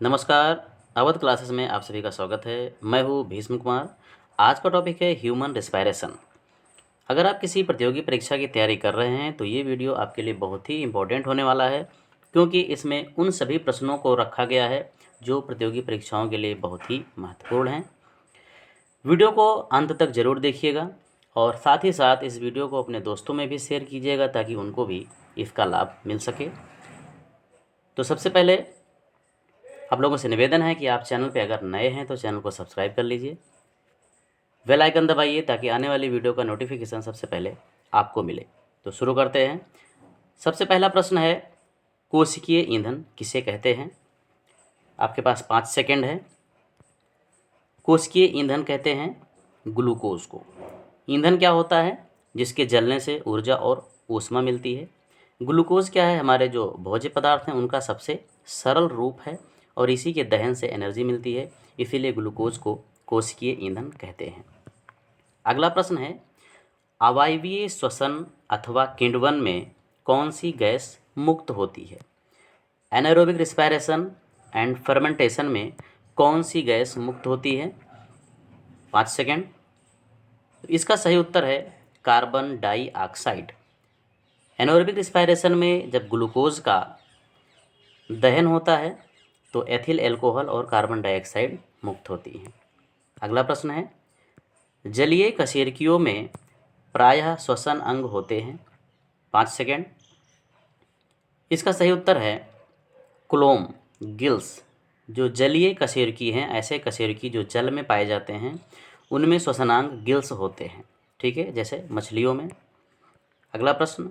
नमस्कार। अवध क्लासेस में आप सभी का स्वागत है। मैं हूँ भीष्म कुमार। आज का टॉपिक है ह्यूमन रेस्पिरेशन। अगर आप किसी प्रतियोगी परीक्षा की तैयारी कर रहे हैं तो ये वीडियो आपके लिए बहुत ही इम्पोर्टेंट होने वाला है, क्योंकि इसमें उन सभी प्रश्नों को रखा गया है जो प्रतियोगी परीक्षाओं के लिए बहुत ही महत्वपूर्ण हैं। वीडियो को अंत तक ज़रूर देखिएगा और साथ ही साथ इस वीडियो को अपने दोस्तों में भी शेयर कीजिएगा ताकि उनको भी इसका लाभ मिल सके। तो सबसे पहले आप लोगों से निवेदन है कि आप चैनल पे अगर नए हैं तो चैनल को सब्सक्राइब कर लीजिए, बेल आइकन दबाइए ताकि आने वाली वीडियो का नोटिफिकेशन सबसे पहले आपको मिले। तो शुरू करते हैं। सबसे पहला प्रश्न है, कोशिकीय ईंधन किसे कहते हैं? आपके पास 5 सेकंड है। कोशिकीय ईंधन कहते हैं ग्लूकोज को। ईंधन क्या होता है? जिसके जलने से ऊर्जा और ऊष्मा मिलती है। ग्लूकोज क्या है? हमारे जो भोज्य पदार्थ हैं उनका सबसे सरल रूप है और इसी के दहन से एनर्जी मिलती है, इसीलिए ग्लूकोज को कोशिकीय ईंधन कहते हैं। अगला प्रश्न है, अवायवीय श्वसन अथवा किण्वन में कौन सी गैस मुक्त होती है? एनारोबिक रिस्पायरेशन एंड फर्मेंटेशन में कौन सी गैस मुक्त होती है? 5 सेकेंड। इसका सही उत्तर है कार्बन डाइऑक्साइड। एनारोबिक रिस्पायरेशन में जब ग्लूकोज का दहन होता है तो एथिल एल्कोहल और कार्बन डाइऑक्साइड मुक्त होती हैं। अगला प्रश्न है, जलीय कशेरुकियों में प्रायः श्वसन अंग होते हैं। 5 सेकेंड। इसका सही उत्तर है क्लोम, गिल्स। जो जलीय कशेरुकी हैं, ऐसे कशेरुकी जो जल में पाए जाते हैं, उनमें श्वसनांग गिल्स होते हैं, ठीक है, जैसे मछलियों में। अगला प्रश्न,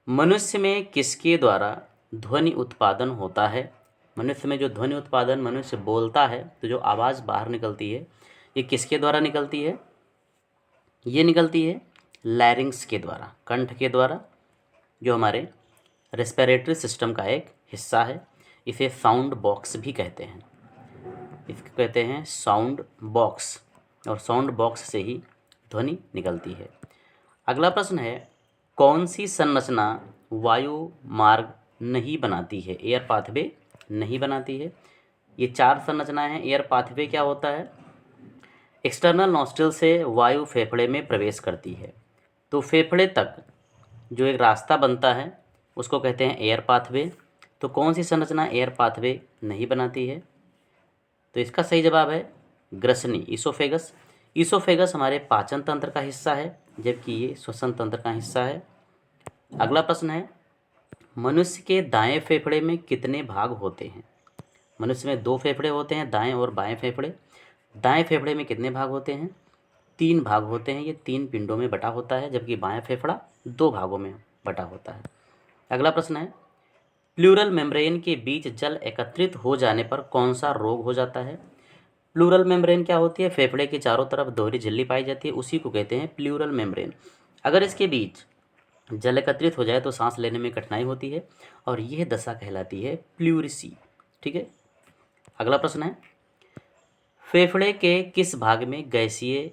मनुष्य में किसके द्वारा ध्वनि उत्पादन होता है? मनुष्य में जो ध्वनि उत्पादन, मनुष्य बोलता है तो जो आवाज़ बाहर निकलती है, ये किसके द्वारा निकलती है? ये निकलती है लैरिंग्स के द्वारा, कंठ के द्वारा, जो हमारे रेस्पिरेटरी सिस्टम का एक हिस्सा है। इसे साउंड बॉक्स भी कहते हैं। इसको कहते हैं साउंड बॉक्स, और साउंड बॉक्स से ही ध्वनि निकलती है। अगला प्रश्न है, कौन सी संरचना वायु मार्ग नहीं बनाती है? एयर पाथवे नहीं बनाती है। ये 4 संरचनाएं हैं। एयर पाथवे क्या होता है? एक्सटर्नल नॉस्ट्रिल से वायु फेफड़े में प्रवेश करती है, तो फेफड़े तक जो एक रास्ता बनता है उसको कहते हैं एयर पाथवे। तो कौन सी संरचना एयर पाथवे नहीं बनाती है? तो इसका सही जवाब है ग्रसनी, ईसोफेगस। ईसोफेगस हमारे पाचन तंत्र का हिस्सा है, जबकि ये श्वसन तंत्र का हिस्सा है। अगला प्रश्न है, मनुष्य के दाएं फेफड़े में कितने भाग होते हैं? मनुष्य में 2 फेफड़े होते हैं, दाएं और बाएं फेफड़े। दाएं फेफड़े में कितने भाग होते हैं? 3 भाग होते हैं। ये 3 पिंडों में बटा होता है, जबकि बायां फेफड़ा 2 भागों में बटा होता है। अगला प्रश्न है, प्लूरल मेम्ब्रेन के बीच जल एकत्रित हो जाने पर कौन सा रोग हो जाता है? प्लूरल मेम्ब्रेन क्या होती है? फेफड़े के चारों तरफ दोहरी झिल्ली पाई जाती है, उसी को कहते हैं प्लूरल मेम्ब्रेन। अगर इसके बीच जल एकत्रित हो जाए तो सांस लेने में कठिनाई होती है और यह दशा कहलाती है प्लूरिसी, ठीक है। अगला प्रश्न है, फेफड़े के किस भाग में गैसीय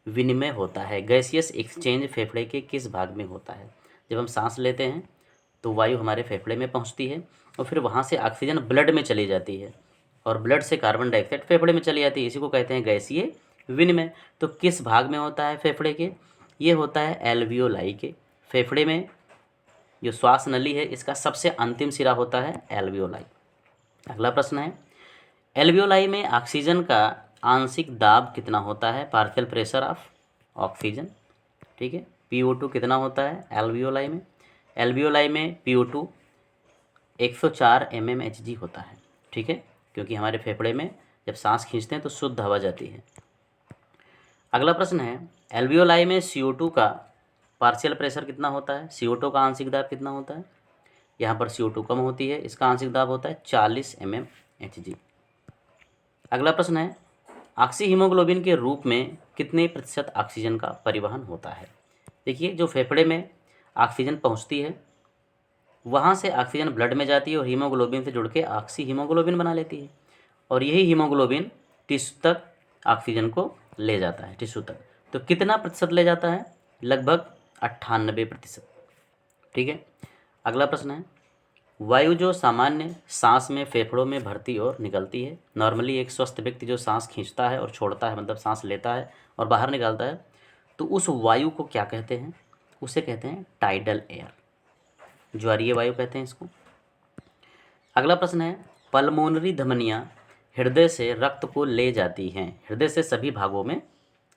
विनिमय होता है? गैसियस एक्सचेंज फेफड़े के किस भाग में होता है? जब हम सांस लेते हैं तो वायु हमारे फेफड़े में पहुंचती है और फिर वहां से ऑक्सीजन ब्लड में चली जाती है और ब्लड से कार्बन डाइऑक्साइड फेफड़े में चली जाती है। इसी को कहते हैं गैसीय विनिमय। तो किस भाग में होता है फेफड़े के? ये होता है एल्वियोलाई के। फेफड़े में जो श्वास नली है, इसका सबसे अंतिम सिरा होता है एल्वियोलाई। अगला प्रश्न है, एल्वियोलाई में ऑक्सीजन का आंशिक दाब कितना होता है? पार्शियल प्रेशर ऑफ ऑक्सीजन, ठीक है। PO2 कितना होता है एल्वियोलाई में? एल्वियोलाई में PO2 104 mmHg होता है, ठीक है, क्योंकि हमारे फेफड़े में जब सांस खींचते हैं तो शुद्ध हवा जाती है। अगला प्रश्न है, एल्वियोलाई में CO2 का पार्शियल प्रेशर कितना होता है? CO2 का आंशिक दाब कितना होता है? यहाँ पर CO2 कम होती है, इसका आंशिक दाब होता है 40 mmHg। अगला प्रश्न है, ऑक्सी हीमोग्लोबिन के रूप में कितने प्रतिशत ऑक्सीजन का परिवहन होता है? देखिए, जो फेफड़े में ऑक्सीजन पहुँचती है वहाँ से ऑक्सीजन ब्लड में जाती है और हीमोग्लोबिन से जुड़ के ऑक्सी हीमोग्लोबिन बना लेती है, और यही हीमोग्लोबिन टिश्यू तक ऑक्सीजन को ले जाता है, टिश्यू तक। तो कितना प्रतिशत ले जाता है? लगभग 98%, ठीक है। अगला प्रश्न है, वायु जो सामान्य सांस में फेफड़ों में भरती और निकलती है। नॉर्मली एक स्वस्थ व्यक्ति जो सांस खींचता है और छोड़ता है, मतलब सांस लेता है और बाहर निकालता है, तो उस वायु को क्या कहते हैं? उसे कहते हैं टाइडल एयर, ज्वारीय वायु कहते हैं इसको। अगला प्रश्न है, पल्मोनरी धमनियाँ हृदय से रक्त को ले जाती हैं। हृदय से सभी भागों में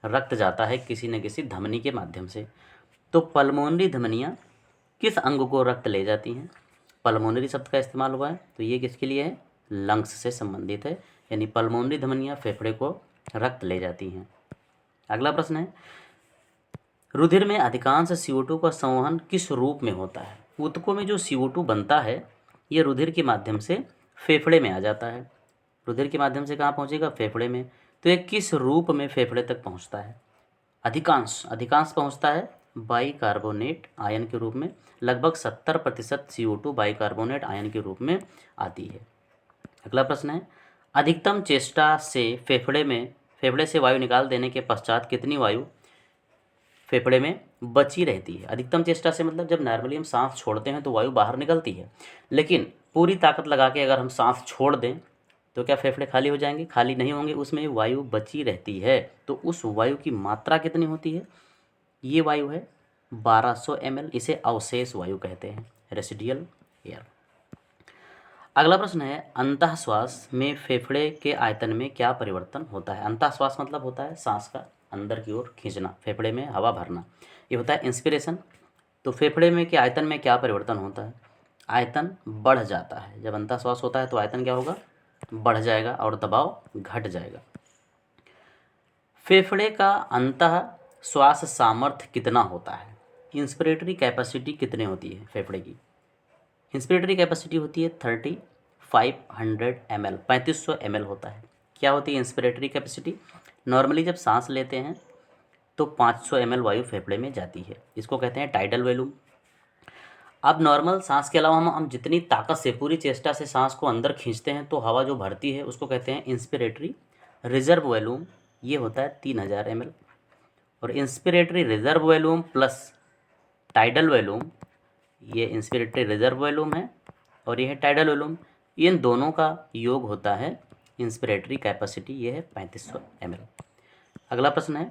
रक्त जाता है किसी न किसी धमनी के माध्यम से। तो पल्मोनरी धमनियाँ किस अंग को रक्त ले जाती हैं? पल्मोनरी शब्द का इस्तेमाल हुआ है, तो ये किसके लिए है? लंग्स से संबंधित है, यानी पल्मोनरी धमनियाँ फेफड़े को रक्त ले जाती हैं। अगला प्रश्न है, रुधिर में अधिकांश CO2 का संवहन किस रूप में होता है? ऊतकों में जो CO2 बनता है ये रुधिर के माध्यम से फेफड़े में आ जाता है। रुधिर के माध्यम से कहाँ पहुँचेगा? फेफड़े में। तो ये किस रूप में फेफड़े तक पहुँचता है? अधिकांश पहुँचता है बाइकार्बोनेट आयन के रूप में। लगभग 70% CO2 बाइकार्बोनेट आयन के रूप में आती है। अगला प्रश्न है, अधिकतम चेष्टा से फेफड़े से वायु निकाल देने के पश्चात कितनी वायु फेफड़े में बची रहती है? अधिकतम चेष्टा से मतलब जब नॉर्मली हम सांस छोड़ते हैं तो वायु बाहर निकलती है, लेकिन पूरी ताकत लगा के अगर हम सांस छोड़ दें तो क्या फेफड़े खाली हो जाएंगे? खाली नहीं होंगे, उसमें वायु बची रहती है। तो उस वायु की मात्रा कितनी होती है? ये वायु है 1200 ml, इसे अवशेष वायु कहते हैं, रेसिडियल एयर। अगला प्रश्न है, अंतःश्वास में फेफड़े के आयतन में क्या परिवर्तन होता है? अंतःश्वास मतलब होता है सांस का अंदर की ओर खींचना, फेफड़े में हवा भरना, ये होता है इंस्पिरेशन। तो फेफड़े में के आयतन में क्या परिवर्तन होता है? आयतन बढ़ जाता है। जब अंतःश्वास होता है तो आयतन क्या होगा? बढ़ जाएगा और दबाव घट जाएगा। फेफड़े का अंतः श्वास सामर्थ्य कितना होता है? इंस्पिरेटरी कैपेसिटी कितने होती है फेफड़े की? इंस्पिरेटरी कैपेसिटी होती है 3500 ml, 3500 ml होता है। क्या होती है इंस्पिरेटरी कैपेसिटी? नॉर्मली जब सांस लेते हैं तो 500 ml वायु फेफड़े में जाती है, इसको कहते हैं टाइडल वॉल्यूम। अब नॉर्मल सांस के अलावा हम जितनी ताकत से पूरी चेष्टा से सांस को अंदर खींचते हैं तो हवा जो भरती है उसको कहते हैं इंस्पिरेटरी रिजर्व वॉल्यूम, ये होता है 3000 ml। और inspiratory reserve volume plus tidal volume, ये इंस्पिरेटरी रिजर्व वॉल्यूम है और ये है टाइडल वॉल्यूम, इन दोनों का योग होता है इंस्पिरेटरी कैपेसिटी, ये है 3500 ml। अगला प्रश्न है,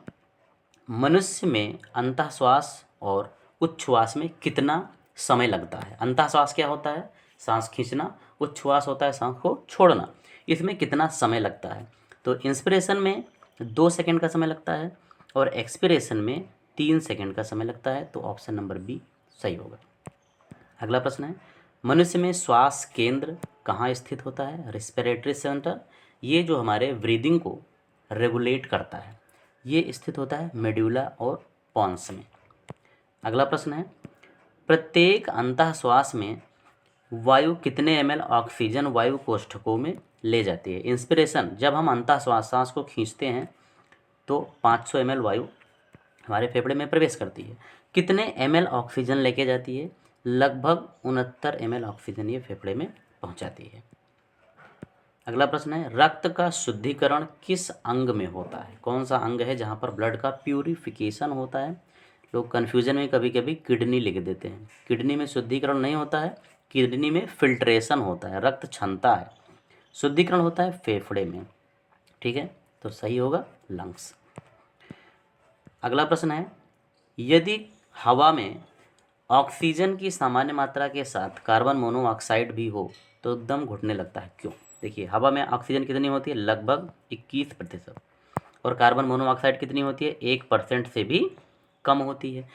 मनुष्य में अंतःश्वास और उच्छ्वास में कितना समय लगता है? अंतःश्वास क्या होता है? सांस खींचना। उच्छ्वास होता है सांस को छोड़ना। इसमें कितना समय लगता है? तो इंस्पिरेशन में 2 सेकंड का समय लगता है और एक्सपिरेशन में 3 सेकंड का समय लगता है। तो ऑप्शन नंबर बी सही होगा। अगला प्रश्न है, मनुष्य में श्वास केंद्र कहाँ स्थित होता है? रेस्पिरेटरी सेंटर, ये जो हमारे ब्रीदिंग को रेगुलेट करता है, ये स्थित होता है मेड्यूला और पॉन्स में। अगला प्रश्न है, प्रत्येक अंतःश्वास में वायु कितने ml ऑक्सीजन वायु कोष्ठकों में ले जाती है? इंस्पिरेशन, जब हम अंतःश्वास सांस को खींचते हैं तो 500 ml वायु हमारे फेफड़े में प्रवेश करती है। कितने ml ऑक्सीजन लेके जाती है? लगभग 69 ml ऑक्सीजन ये फेफड़े में पहुंचाती है। अगला प्रश्न है, रक्त का शुद्धिकरण किस अंग में होता है? कौन सा अंग है जहाँ पर ब्लड का प्यूरिफिकेशन होता है? लोग कन्फ्यूजन में कभी कभी किडनी लिख देते हैं। किडनी में शुद्धिकरण नहीं होता है, किडनी में फिल्ट्रेशन होता है, रक्त क्षमता है। शुद्धिकरण होता है फेफड़े में। ठीक है, तो सही होगा लंग्स। अगला प्रश्न है, यदि हवा में ऑक्सीजन की सामान्य मात्रा के साथ कार्बन मोनोऑक्साइड भी हो तो दम घुटने लगता है, क्यों? देखिए, हवा में ऑक्सीजन कितनी होती है? लगभग 21%। और कार्बन मोनोऑक्साइड कितनी होती है? 1% से भी कम होती है।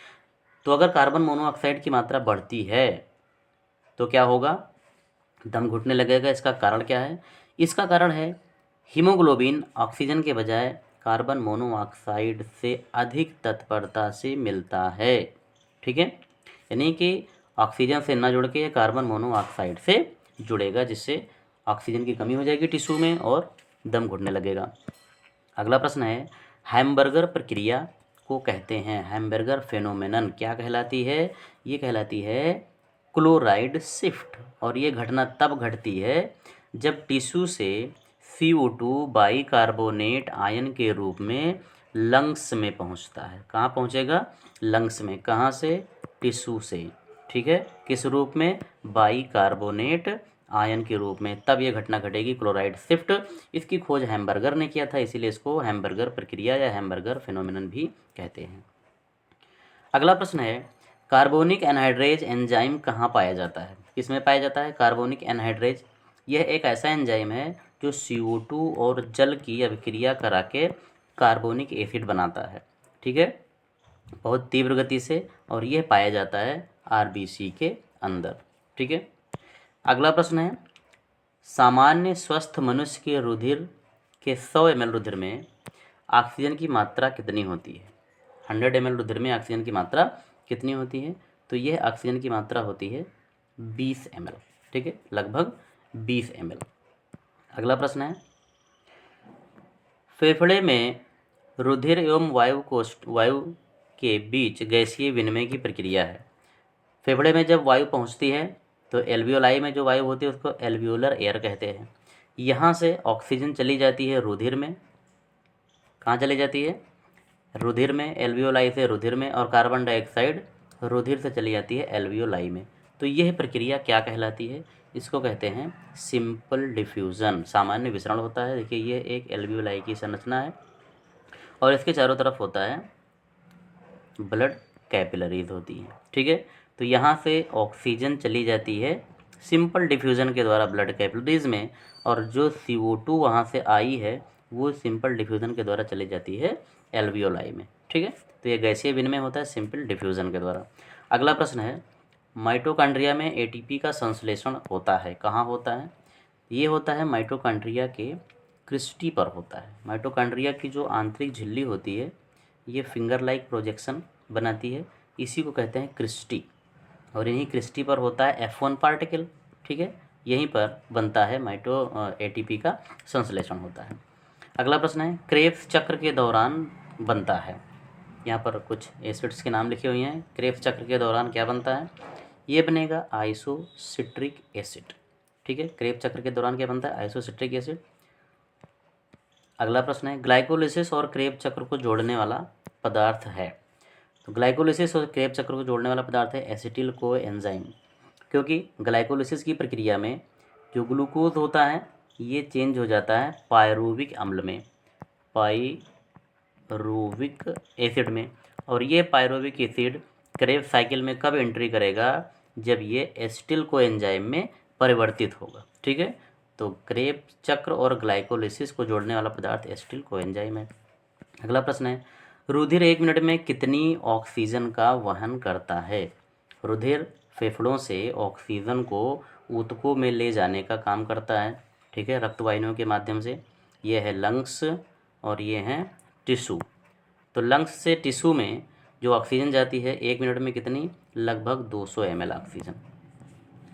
तो अगर कार्बन मोनोऑक्साइड की मात्रा बढ़ती है तो क्या होगा? दम घुटने लगेगा। इसका कारण क्या है? इसका कारण है हीमोग्लोबिन ऑक्सीजन के बजाय कार्बन मोनोऑक्साइड से अधिक तत्परता से मिलता है। ठीक है, यानी कि ऑक्सीजन से ना जुड़ के कार्बन मोनोऑक्साइड से जुड़ेगा, जिससे ऑक्सीजन की कमी हो जाएगी टिश्यू में और दम घुटने लगेगा। अगला प्रश्न है, हैम्बर्गर प्रक्रिया को कहते हैं, हैम्बर्गर फेनोमेनन क्या कहलाती है? ये कहलाती है क्लोराइड शिफ्ट। और ये घटना तब घटती है जब टिश्यू से CO2 बाइकार्बोनेट आयन के रूप में लंग्स में पहुंचता है। कहाँ पहुंचेगा? लंग्स में। कहाँ से? टिश्यू से। ठीक है, किस रूप में, बाइकार्बोनेट आयन के रूप में। तब ये घटना घटेगी क्लोराइड शिफ्ट। इसकी खोज हैम्बर्गर ने किया था, इसीलिए इसको हैम्बर्गर प्रक्रिया या हैम्बर्गर फिनोमिनन भी कहते हैं। अगला प्रश्न है, कार्बोनिक एनहाइड्रेज एंजाइम कहाँ पाया जाता है? किसमें पाया जाता है कार्बोनिक एनहाइड्रेज? यह एक ऐसा एंजाइम है जो CO2 और जल की अभिक्रिया करा के कार्बोनिक एसिड बनाता है, ठीक है, बहुत तीव्र गति से, और यह पाया जाता है RBC के अंदर, ठीक है। अगला प्रश्न है, सामान्य स्वस्थ मनुष्य के रुधिर के 100 ml रुधिर में ऑक्सीजन की मात्रा कितनी होती है? 100 ml रुधिर में ऑक्सीजन की मात्रा कितनी होती है? तो यह ऑक्सीजन की मात्रा होती है 20 ml, ठीक है, लगभग 20 ml। अगला प्रश्न है, फेफड़े में रुधिर एवं वायु के बीच गैसीय विनिमय की प्रक्रिया है। फेफड़े में जब वायु पहुंचती है तो एल्वियोलाई में जो वायु होती है उसको एल्वियोलर एयर कहते हैं। यहाँ से ऑक्सीजन चली जाती है रुधिर में। कहाँ चली जाती है? रुधिर में, एल्वियोलाई से रुधिर में, और कार्बन डाइऑक्साइड रुधिर से चली जाती है एल्वियोलाई में। तो यह प्रक्रिया क्या कहलाती है? इसको कहते हैं सिंपल डिफ्यूज़न, सामान्य विसरण होता है। देखिए ये एक एल्वियोलाई की संरचना है और इसके चारों तरफ होता है ब्लड कैपिलरीज होती हैं, ठीक है। तो यहाँ से ऑक्सीजन चली जाती है सिंपल डिफ्यूज़न के द्वारा ब्लड कैपिलरीज में, और जो CO2 वहाँ से आई है वो सिंपल डिफ्यूज़न के द्वारा चली जाती है एल्वियोलाई में, ठीक है। तो ये गैसीय विनिमय होता है सिंपल डिफ्यूज़न के द्वारा। अगला प्रश्न है, माइटोकॉन्ड्रिया में ATP का संश्लेषण होता है, कहाँ होता है? ये होता है माइटोकॉन्ड्रिया के क्रिस्टी पर होता है। माइटोकॉन्ड्रिया की जो आंतरिक झिल्ली होती है ये फिंगर लाइक प्रोजेक्शन बनाती है, इसी को कहते हैं क्रिस्टी, और यहीं क्रिस्टी पर होता है F1 पार्टिकल, ठीक है, यहीं पर बनता है ATP का संश्लेषण होता है। अगला प्रश्न है, क्रेब्स चक्र के दौरान बनता है। यहाँ पर कुछ एसिड्स के नाम लिखे हुए हैं। क्रेब्स चक्र के दौरान क्या बनता है? ये बनेगा आइसोसिट्रिक एसिड, ठीक है। क्रेब्स चक्र के दौरान क्या बनता है? Isocitric acid. अगला प्रश्न है, ग्लाइकोलिसिस और क्रेब्स चक्र को जोड़ने वाला पदार्थ है। तो ग्लाइकोलिसिस और क्रेब्स चक्र को जोड़ने वाला पदार्थ है एसिटिल को एंजाइम, क्योंकि ग्लाइकोलिसिस की प्रक्रिया में जो ग्लूकोज होता है ये चेंज हो जाता है पायरुविक अम्ल में, पायरुविक एसिड में, और ये पायरुविक एसिड क्रेब्स साइकिल में कब एंट्री करेगा? जब ये एसिटिल को एंजाइम में परिवर्तित होगा, ठीक है। तो क्रेब्स चक्र और ग्लाइकोलिसिस को जोड़ने वाला पदार्थ एसिटिल को एंजाइम है। अगला प्रश्न है, रुधिर 1 मिनट में कितनी ऑक्सीजन का वहन करता है? रुधिर फेफड़ों से ऑक्सीजन को ऊतकों में ले जाने का काम करता है, ठीक है, रक्तवाहिनियों के माध्यम से। ये है लंग्स और ये हैं टिश्यू। तो लंग्स से टिश्यू में जो ऑक्सीजन जाती है 1 मिनट में कितनी? लगभग 200 ml ऑक्सीजन।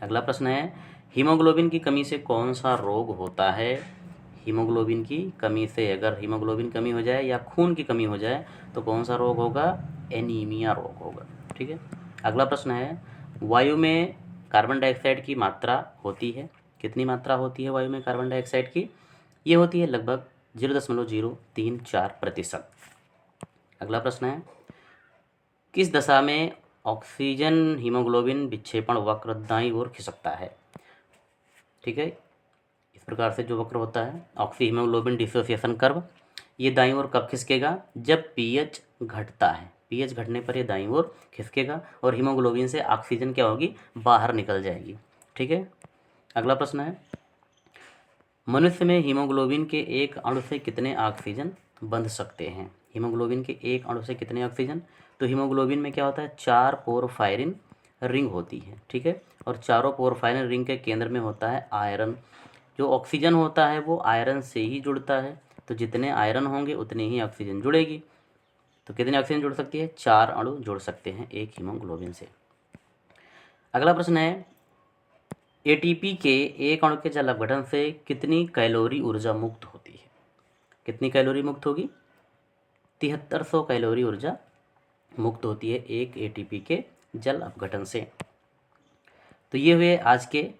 अगला प्रश्न है, हीमोग्लोबिन की कमी से कौन सा रोग होता है? हीमोग्लोबिन की कमी से, अगर हीमोग्लोबिन कमी हो जाए या खून की कमी हो जाए तो कौन सा रोग होगा? एनीमिया रोग होगा, ठीक है। अगला प्रश्न है, वायु में कार्बन डाइऑक्साइड की मात्रा होती है, कितनी मात्रा होती है वायु में कार्बन डाइऑक्साइड की? ये होती है लगभग 0.034%। अगला प्रश्न है, किस दशा में ऑक्सीजन हीमोग्लोबिन विक्षेपण वक्र दाईं ओर खिसकता है? ठीक है, इस प्रकार से जो वक्र होता है ऑक्सी हीमोग्लोबिन डिसोसिएशन कर्व, ये दाईं ओर कब खिसकेगा? जब पीएच घटता है। पीएच घटने पर ये दाईं ओर खिसकेगा और हीमोग्लोबिन से ऑक्सीजन क्या होगी? बाहर निकल जाएगी, ठीक है। अगला प्रश्न है, मनुष्य में हीमोग्लोबिन के एक अणु से कितने ऑक्सीजन बंध सकते हैं? हीमोग्लोबिन के एक अणु से कितने ऑक्सीजन? तो हीमोग्लोबिन में क्या होता है? 4 पोरफायरिन रिंग होती है, ठीक है, और चारों पोरफायरिन रिंग के केंद्र में होता है आयरन। जो ऑक्सीजन होता है वो आयरन से ही जुड़ता है, तो जितने आयरन होंगे उतनी ही ऑक्सीजन जुड़ेगी। तो कितने ऑक्सीजन जुड़ सकती है? 4 अणु जुड़ सकते हैं एक हीमोग्लोबिन से। अगला प्रश्न है, एटीपी के एक अणु के जल अपघटन से कितनी कैलोरी ऊर्जा मुक्त होती है? कितनी कैलोरी मुक्त होगी? 7300 कैलोरी ऊर्जा मुक्त होती है एक एटीपी के जल अपघटन से। तो ये हुए आज के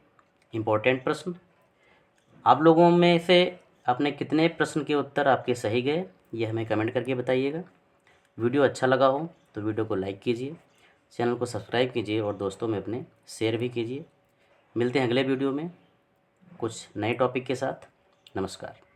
इम्पोर्टेंट प्रश्न। आप लोगों में से आपने कितने प्रश्न के उत्तर आपके सही गए ये हमें कमेंट करके बताइएगा। वीडियो अच्छा लगा हो तो वीडियो को लाइक कीजिए, चैनल को सब्सक्राइब कीजिए और दोस्तों में अपने शेयर भी कीजिए। मिलते हैं अगले वीडियो में कुछ नए टॉपिक के साथ। नमस्कार।